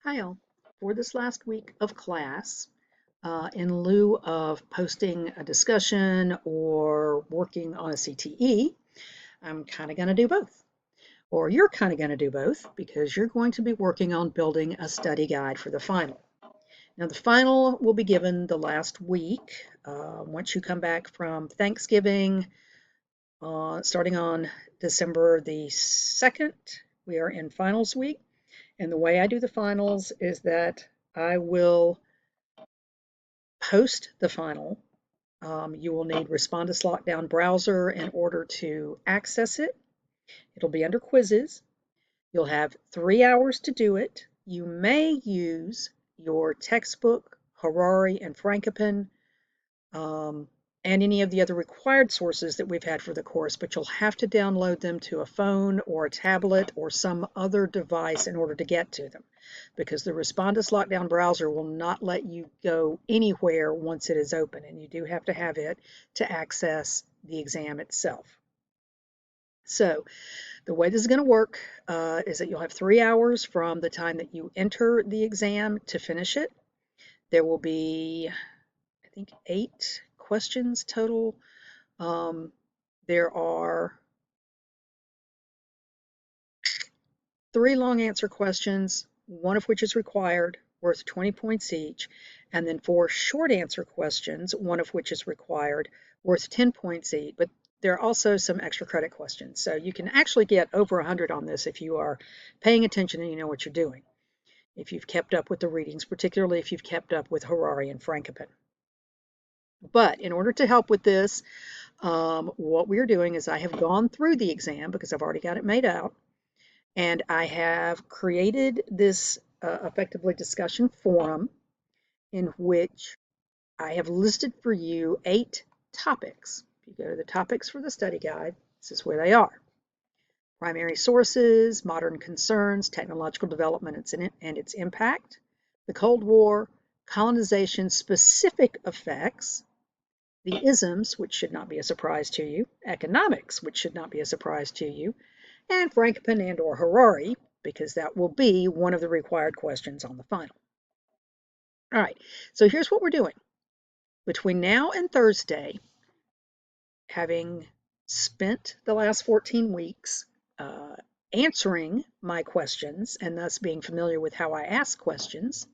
Hi all. For this last week of class, in lieu of posting a discussion or working on a CTE, I'm kind of going to do both. Or you're kind of going to do both because you're going to be working on building a study guide for the final. Now, the final will be given the last week. Once you come back from Thanksgiving, starting on December the 2nd, we are in finals week. And the way I do the finals is that I will post the final. You will need Respondus Lockdown Browser in order to access it. It'll be under quizzes. You'll have 3 hours to do it. You may use your textbook, Harari and Frankopan, um, and any of the other required sources that we've had for the course, but you'll have to download them to a phone or a tablet or some other device in order to get to them, because the Respondus Lockdown Browser will not let you go anywhere once it is open, and you do have to have it to access the exam itself. So the way this is going to work is that you'll have 3 hours from the time that you enter the exam to finish it. There will be, I think, 8 questions total. There are 3 long answer questions, one of which is required, worth 20 points each, and then 4 short answer questions, one of which is required, worth 10 points each. But there are also some extra credit questions. So you can actually get over 100 on this if you are paying attention and you know what you're doing. If you've kept up with the readings, particularly if you've kept up with Harari and Frankopan. But in order to help with this, what we are doing is I have gone through the exam because I've already got it made out, and I have created this effectively discussion forum in which I have listed for you 8 topics. If you go to the topics for the study guide, this is where they are. Primary sources, modern concerns, technological development and its impact, the Cold War, colonization specific effects, the isms, which should not be a surprise to you, economics, which should not be a surprise to you, and Frankopan and or Harari, because that will be one of the required questions on the final. All right, so here's what we're doing. Between now and Thursday, having spent the last 14 weeks answering my questions and thus being familiar with how I ask questions,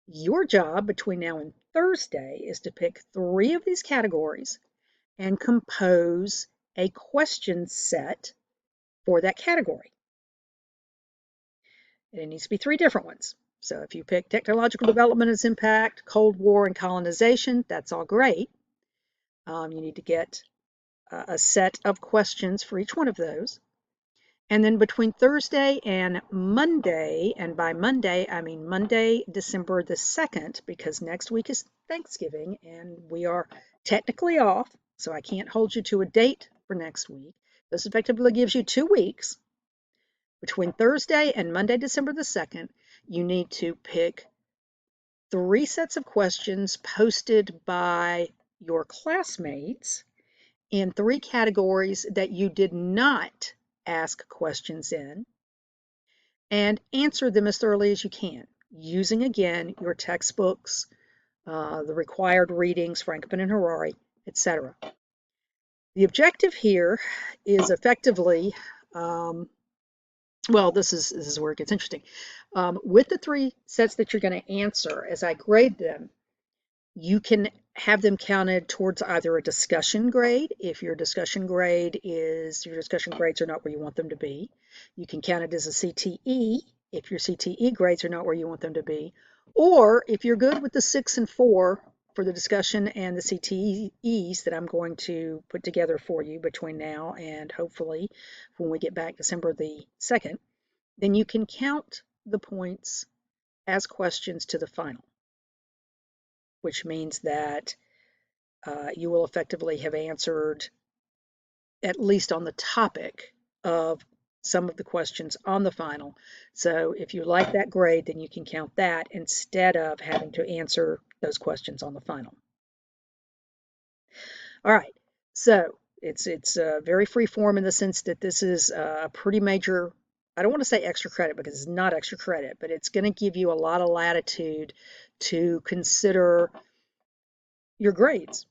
your job between now and Thursday is to pick 3 of these categories and compose a question set for that category. And it needs to be 3 different ones. So if you pick technological development as impact, Cold War, and colonization, that's all great. You need to get a set of questions for each one of those. And then between Thursday and Monday, and by Monday, I mean Monday, December the 2nd, because next week is Thanksgiving and we are technically off, so I can't hold you to a date for next week. This effectively gives you 2 weeks. Between Thursday and Monday, December the 2nd, you need to pick 3 sets of questions posted by your classmates in 3 categories that you did not ask questions in, and answer them as thoroughly as you can, using again your textbooks, the required readings, Frankopan and Harari, etc. The objective here is effectively, well, this is where it gets interesting. With the 3 sets that you're going to answer, as I grade them, you can have them counted towards either a discussion grade, if your discussion grades are not where you want them to be. You can count it as a CTE, if your CTE grades are not where you want them to be. Or if you're good with the 6 and 4 for the discussion and the CTEs that I'm going to put together for you between now and hopefully when we get back December the 2nd, then you can count the points as questions to the final, which means that you will effectively have answered at least on the topic of some of the questions on the final. So if you like that grade, then you can count that instead of having to answer those questions on the final. All right, so it's very free form in the sense that this is a pretty major I don't want to say extra credit because it's not extra credit, but it's going to give you a lot of latitude to consider your grades.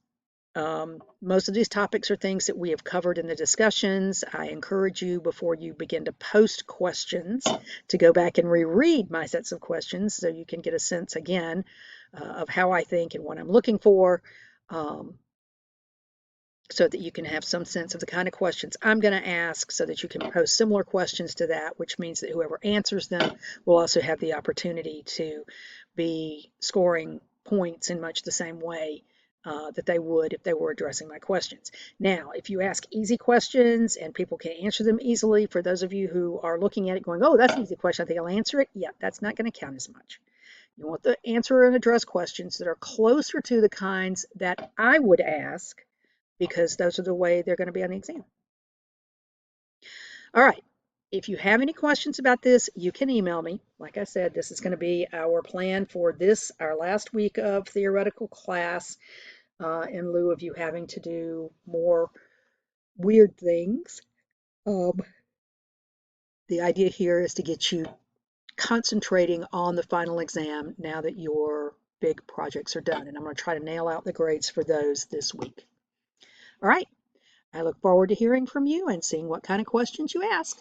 Most of these topics are things that we have covered in the discussions. I encourage you, before you begin to post questions, to go back and reread my sets of questions so you can get a sense again of how I think and what I'm looking for, so that you can have some sense of the kind of questions I'm going to ask, so that you can post similar questions to that, which means that whoever answers them will also have the opportunity to be scoring points in much the same way that they would if they were addressing my questions. Now, if you ask easy questions and people can answer them easily, for those of you who are looking at it going, oh, that's an easy question, I think I'll answer it, yeah, that's not going to count as much. You want to answer and address questions that are closer to the kinds that I would ask, because those are the way they're going to be on the exam. All right. If you have any questions about this, you can email me. Like I said, this is going to be our plan for this, our last week of theoretical class, in lieu of you having to do more weird things. The idea here is to get you concentrating on the final exam now that your big projects are done. And I'm going to try to nail out the grades for those this week. All right. I look forward to hearing from you and seeing what kind of questions you ask.